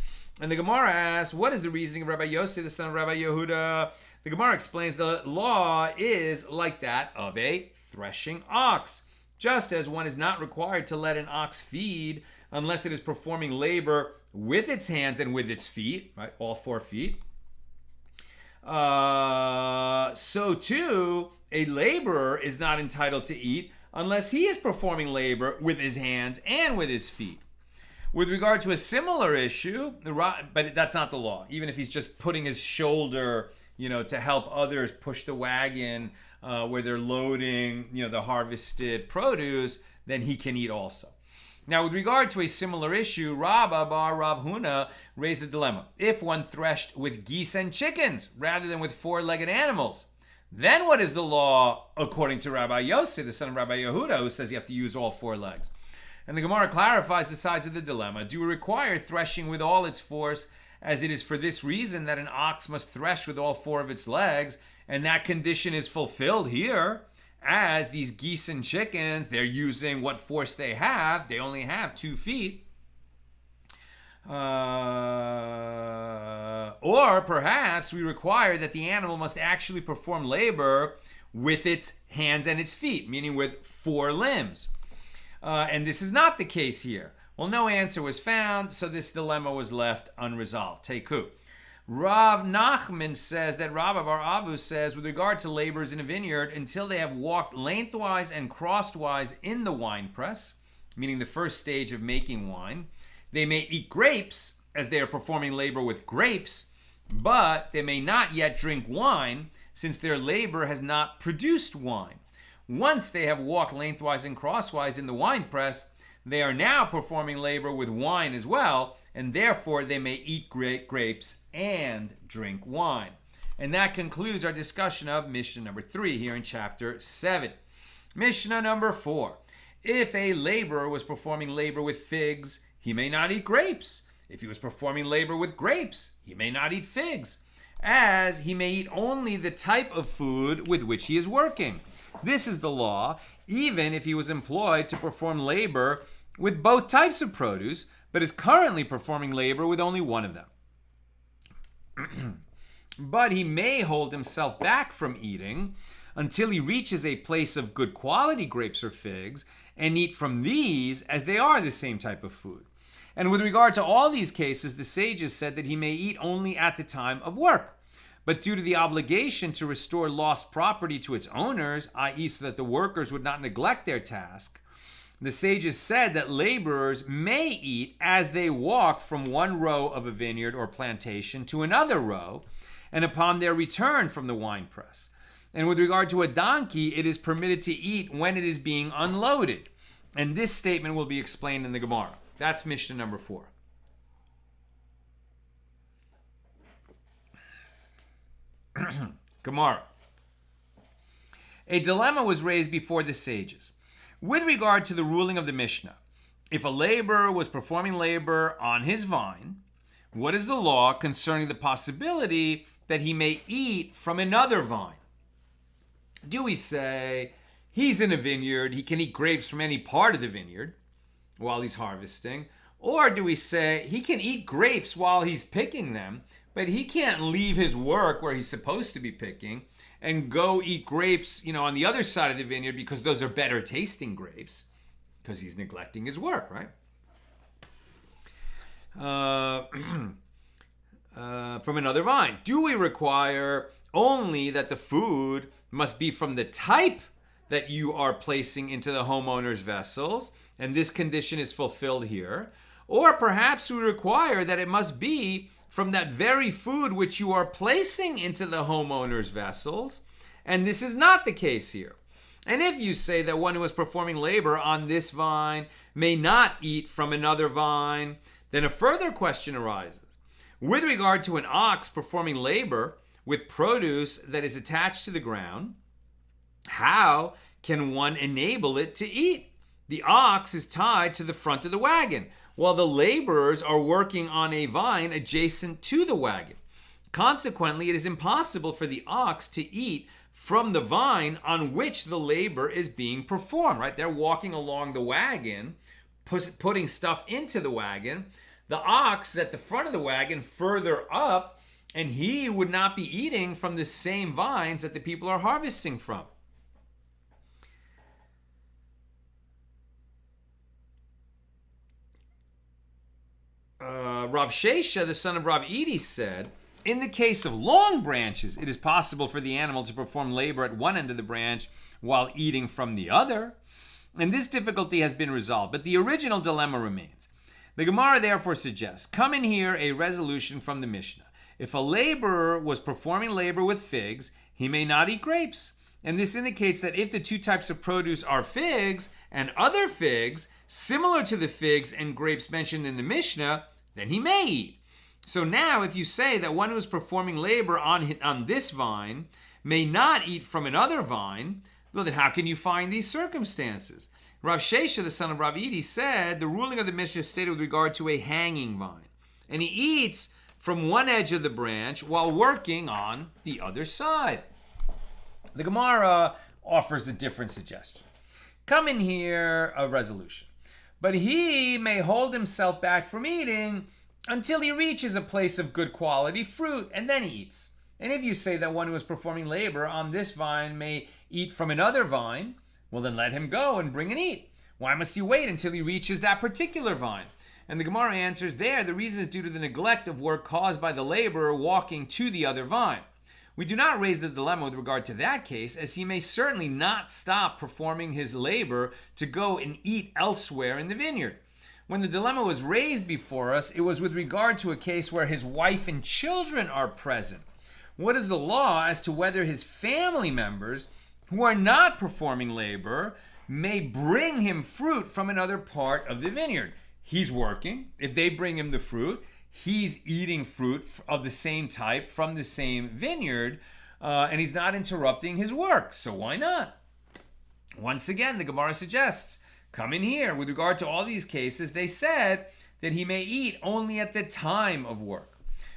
Speaker 1: And the Gemara asks, what is the reasoning of Rabbi Yosef, the son of Rabbi Yehuda? The Gemara explains the law is like that of a threshing ox. Just as one is not required to let an ox feed unless it is performing labor with its hands and with its feet, right? All 4 feet. So too, a laborer is not entitled to eat unless he is performing labor with his hands and with his feet. With regard to a similar issue, but that's not the law. Even if he's just putting his shoulder, to help others push the wagon where they're loading, the harvested produce, then he can eat also. Now, with regard to a similar issue, Rabba bar Rav Huna raised a dilemma. If one threshed with geese and chickens rather than with 4-legged animals, then what is the law according to Rabbi Yosef, the son of Rabbi Yehuda, who says you have to use all 4 legs? And the Gemara clarifies the sides of the dilemma. Do we require threshing with all its force as it is for this reason that an ox must thresh with all four of its legs, and that condition is fulfilled here, as these geese and chickens, they're using what force they have. They only have 2 feet. Or perhaps we require that the animal must actually perform labor with its hands and its feet, meaning with 4 limbs. And this is not the case here. Well, no answer was found, so this dilemma was left unresolved. Teiku. Rav Nachman says that Rabba Bar Avu says, with regard to laborers in a vineyard, until they have walked lengthwise and crosswise in the wine press, meaning the first stage of making wine, they may eat grapes as they are performing labor with grapes, but they may not yet drink wine since their labor has not produced wine. Once they have walked lengthwise and crosswise in the wine press, they are now performing labor with wine as well, and therefore they may eat grapes and drink wine. And that concludes our discussion of Mishnah number 3 here in chapter 7. Mishnah number 4. If a laborer was performing labor with figs, he may not eat grapes. If he was performing labor with grapes, he may not eat figs, as he may eat only the type of food with which he is working. This is the law, even if he was employed to perform labor with both types of produce, but is currently performing labor with only one of them. But he may hold himself back from eating until he reaches a place of good quality grapes or figs and eat from these, as they are the same type of food. And with regard to all these cases, the sages said that he may eat only at the time of work. But due to the obligation to restore lost property to its owners, i.e. so that the workers would not neglect their task, the sages said that laborers may eat as they walk from one row of a vineyard or plantation to another row, and upon their return from the winepress. And with regard to a donkey, it is permitted to eat when it is being unloaded. And this statement will be explained in the Gemara. That's Mishnah number 4. Gemara. A dilemma was raised before the sages with regard to the ruling of the Mishnah. If a laborer was performing labor on his vine, what is the law concerning the possibility that he may eat from another vine? Do we say he's in a vineyard, he can eat grapes from any part of the vineyard while he's harvesting? Or do we say he can eat grapes while he's picking them, but he can't leave his work where he's supposed to be picking and go eat grapes, on the other side of the vineyard because those are better tasting grapes, because he's neglecting his work, right? From another vine. Do we require only that the food must be from the type that you are placing into the homeowner's vessels, and this condition is fulfilled here? Or perhaps we require that it must be from that very food which you are placing into the homeowner's vessels, and this is not the case here. And if you say that one who is performing labor on this vine may not eat from another vine, then a further question arises. With regard to an ox performing labor with produce that is attached to the ground, how can one enable it to eat? The ox is tied to the front of the wagon, while the laborers are working on a vine adjacent to the wagon. Consequently, it is impossible for the ox to eat from the vine on which the labor is being performed, right? They're walking along the wagon, putting stuff into the wagon. The ox at the front of the wagon further up, and he would not be eating from the same vines that the people are harvesting from. Rav Shesha, the son of Rav Edi, said, in the case of long branches, it is possible for the animal to perform labor at one end of the branch while eating from the other. And this difficulty has been resolved, but the original dilemma remains. The Gemara therefore suggests, come in here a resolution from the Mishnah. If a laborer was performing labor with figs, he may not eat grapes. And this indicates that if the two types of produce are figs and other figs, similar to the figs and grapes mentioned in the Mishnah, then he may eat. So now if you say that one who is performing labor on this vine may not eat from another vine, well, then how can you find these circumstances? Rav Shesha, the son of Rav Edi, said the ruling of the Mishnah stated with regard to a hanging vine. And he eats from one edge of the branch while working on the other side. The Gemara offers a different suggestion. Come in here, a resolution. But he may hold himself back from eating until he reaches a place of good quality fruit, and then he eats. And if you say that one who is performing labor on this vine may eat from another vine, well then let him go and bring and eat. Why must he wait until he reaches that particular vine? And the Gemara answers there, the reason is due to the neglect of work caused by the laborer walking to the other vine. We do not raise the dilemma with regard to that case, as he may certainly not stop performing his labor to go and eat elsewhere in the vineyard. When the dilemma was raised before us, it was with regard to a case where his wife and children are present. What is the law as to whether his family members, who are not performing labor, may bring him fruit from another part of the vineyard? He's working. If they bring him the fruit, he's eating fruit of the same type from the same vineyard, and he's not interrupting his work. So why not? Once again, the Gemara suggests, come in here. With regard to all these cases, they said that he may eat only at the time of work.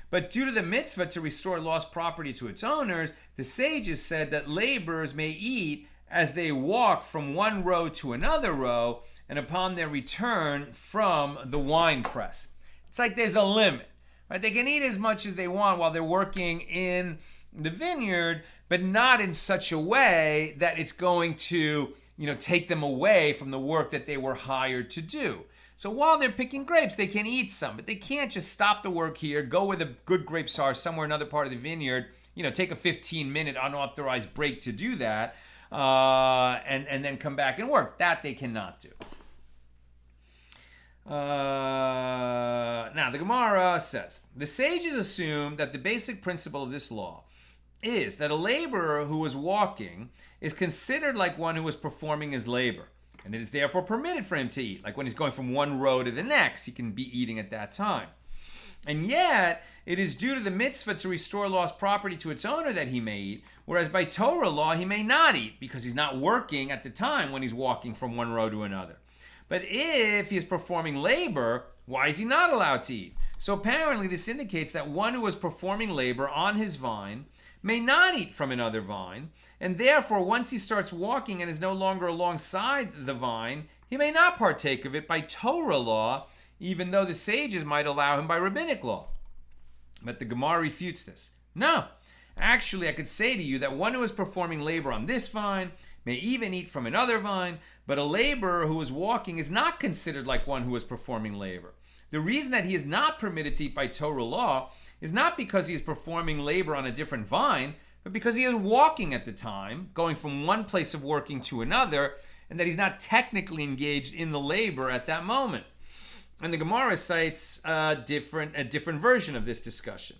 Speaker 1: But due to the mitzvah to restore lost property to its owners, the sages said that laborers may eat as they walk from one row to another row and upon their return from the wine press. It's like there's a limit, right? They can eat as much as they want while they're working in the vineyard, but not in such a way that it's going to, take them away from the work that they were hired to do. So while they're picking grapes, they can eat some, but they can't just stop the work here, go where the good grapes are somewhere in another part of the vineyard, take a 15-minute unauthorized break to do that, and then come back and work. That they cannot do. Now, the Gemara says, the sages assume that the basic principle of this law is that a laborer who is walking is considered like one who is performing his labor, and it is therefore permitted for him to eat. Like when he's going from one row to the next, he can be eating at that time. And yet, it is due to the mitzvah to restore lost property to its owner that he may eat, whereas by Torah law, he may not eat because he's not working at the time when he's walking from one row to another. But if he is performing labor, why is he not allowed to eat? So apparently this indicates that one who is performing labor on his vine may not eat from another vine, and therefore once he starts walking and is no longer alongside the vine, he may not partake of it by Torah law, even though the sages might allow him by rabbinic law. But the Gemara refutes this. No, actually I could say to you that one who is performing labor on this vine may even eat from another vine, but a laborer who is walking is not considered like one who is performing labor. The reason that he is not permitted to eat by Torah law is not because he is performing labor on a different vine, but because he is walking at the time, going from one place of working to another, and that he's not technically engaged in the labor at that moment. And the Gemara cites a different version of this discussion.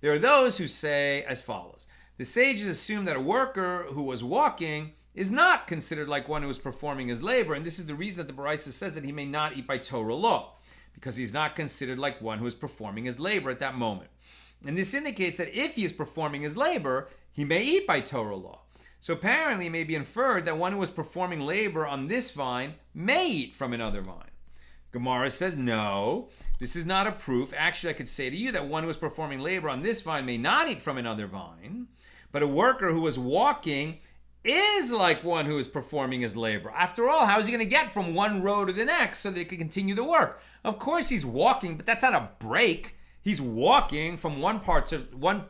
Speaker 1: There are those who say as follows. The sages assume that a worker who was walking is not considered like one who is performing his labor, and this is the reason that the Baraisa says that he may not eat by Torah law, because he's not considered like one who is performing his labor at that moment. And this indicates that if he is performing his labor, he may eat by Torah law. So apparently it may be inferred that one who is performing labor on this vine may eat from another vine. Gemara says, no, this is not a proof. Actually, I could say to you that one who is performing labor on this vine may not eat from another vine, but a worker who is walking is like one who is performing his labor. After all, how is he going to get from one row to the next so that he can continue the work? Of course he's walking, but that's not a break. He's walking from one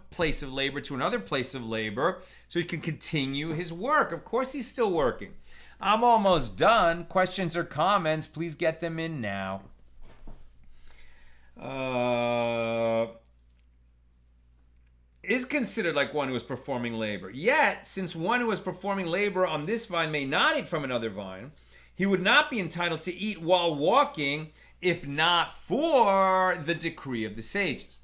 Speaker 1: place of labor to another place of labor so he can continue his work. Of course he's still working. I'm almost done. Questions or comments, please get them in now. Is considered like one who is performing labor. Yet, since one who is performing labor on this vine may not eat from another vine, he would not be entitled to eat while walking if not for the decree of the sages.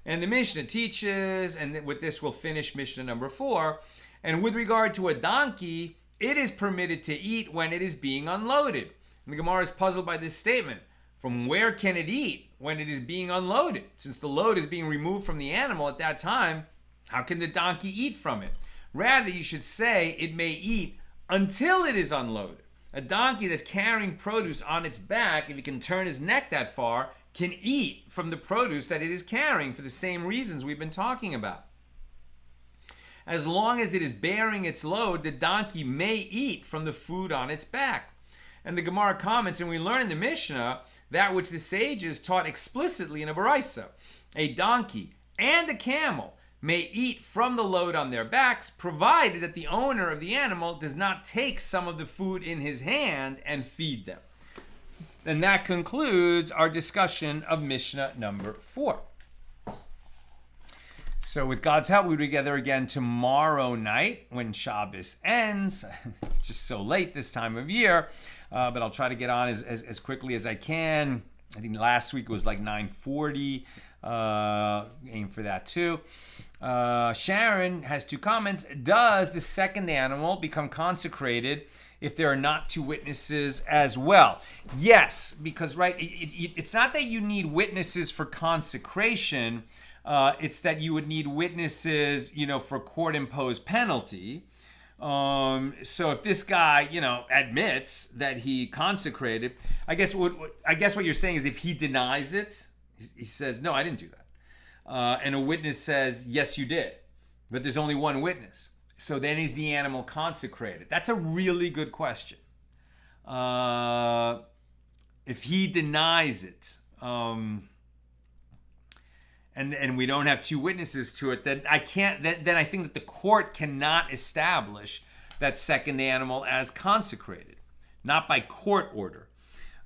Speaker 1: And the Mishna teaches, and with this we'll finish Mishnah number 4, and with regard to a donkey, it is permitted to eat when it is being unloaded. And the Gemara is puzzled by this statement. From where can it eat when it is being unloaded? Since the load is being removed from the animal at that time, how can the donkey eat from it? Rather, you should say it may eat until it is unloaded. A donkey that's carrying produce on its back, if he can turn his neck that far, can eat from the produce that it is carrying for the same reasons we've been talking about. As long as it is bearing its load, the donkey may eat from the food on its back. And the Gemara comments, and we learn in the Mishna that which the sages taught explicitly in a Baraisa. A donkey and a camel may eat from the load on their backs, provided that the owner of the animal does not take some of the food in his hand and feed them. And that concludes our discussion of Mishnah number 4. So with God's help, we'll be together again tomorrow night when Shabbos ends. It's just so late this time of year, but I'll try to get on as quickly as I can. I think last week was like 9:40. Aim for that too. Sharon has 2 comments. Does the second animal become consecrated if there are not 2 witnesses as well? Yes, because right, it's not that you need witnesses for consecration. It's that you would need witnesses, for court-imposed penalty. So if this guy, admits that he consecrated, I guess what you're saying is if he denies it, he says, no, I didn't do that. And a witness says, yes, you did. But there's only one witness. So then is the animal consecrated? That's a really good question. If he denies it, and we don't have 2 witnesses to it, then I think that the court cannot establish that second animal as consecrated, not by court order.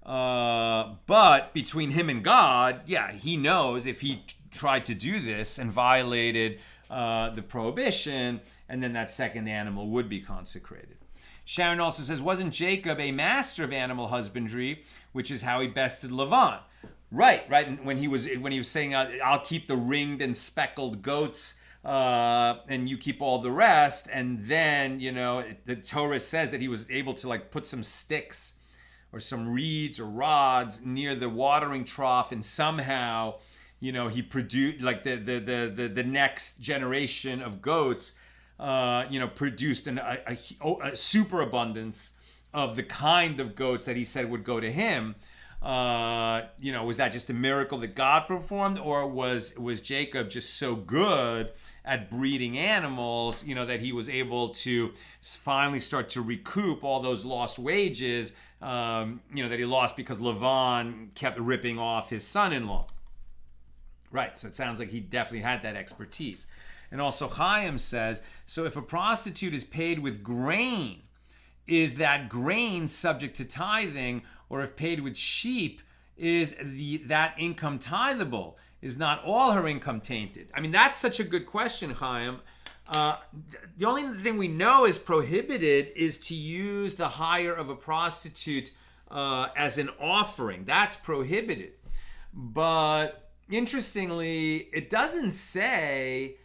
Speaker 1: But between him and God, yeah, he knows if he tried to do this and violated the prohibition, and then that second animal would be consecrated. Sharon also says, wasn't Jacob a master of animal husbandry, which is how he bested Lavan? Right. When he was saying, I'll keep the ringed and speckled goats, and you keep all the rest. And then, the Torah says that he was able to put some sticks or some reeds or rods near the watering trough, and somehow, he produced the next generation of goats, produced a superabundance of the kind of goats that he said would go to him. Was that just a miracle that God performed, or was Jacob just so good at breeding animals, that he was able to finally start to recoup all those lost wages, that he lost because Lavan kept ripping off his son-in-law. Right, so it sounds like he definitely had that expertise. And also Chaim says, so if a prostitute is paid with grain, is that grain subject to tithing, or if paid with sheep, is that income tithable? Is not all her income tainted? I mean, that's such a good question, Chaim. The only thing we know is prohibited is to use the hire of a prostitute as an offering. That's prohibited. But interestingly, it doesn't say...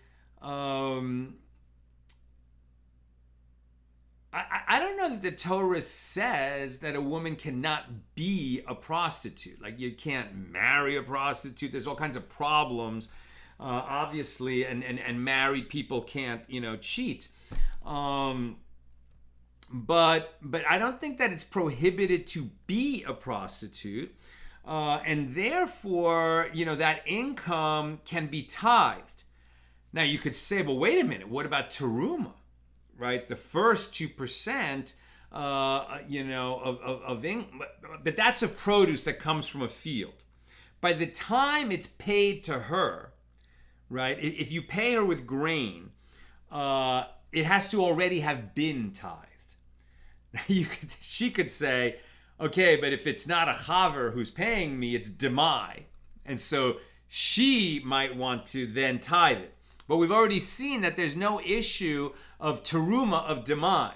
Speaker 1: I don't know that the Torah says that a woman cannot be a prostitute. Like, you can't marry a prostitute. There's all kinds of problems, obviously, and married people can't, cheat. But I don't think that it's prohibited to be a prostitute, and therefore, that income can be tithed. Now, you could say, well, wait a minute, what about teruma? Right, the first 2%, but that's a produce that comes from a field. By the time it's paid to her, right, if you pay her with grain, it has to already have been tithed. She could say, okay, but if it's not a chaver who's paying me, it's demai, and so she might want to then tithe it. But we've already seen that there's no issue of teruma of demai,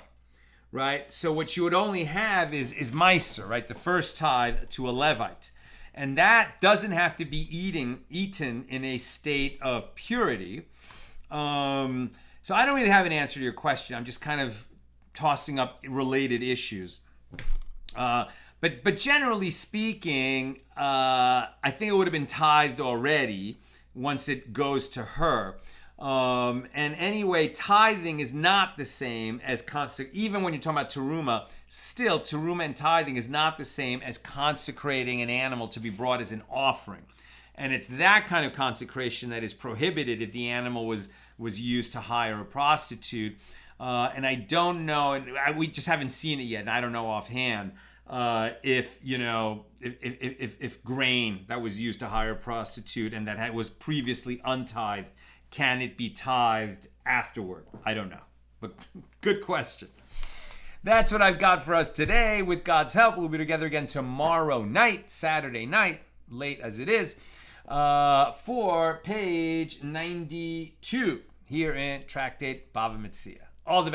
Speaker 1: right? So what you would only have is meiser, right? The first tithe to a Levite. And that doesn't have to be eaten in a state of purity. So I don't really have an answer to your question. I'm just kind of tossing up related issues. But generally speaking, I think it would have been tithed already once it goes to her. And anyway, tithing is not the same as even when you're talking about teruma, still teruma and tithing is not the same as consecrating an animal to be brought as an offering. And it's that kind of consecration that is prohibited if the animal was used to hire a prostitute. And I don't know, and we just haven't seen it yet, and I don't know offhand if grain that was used to hire a prostitute and that was previously untithed, can it be tithed afterward? I don't know, but good question. That's what I've got for us today. With God's help, we'll be together again tomorrow night, Saturday night, late as it is, for page 92 here in Tractate Bava Metzia. All the best.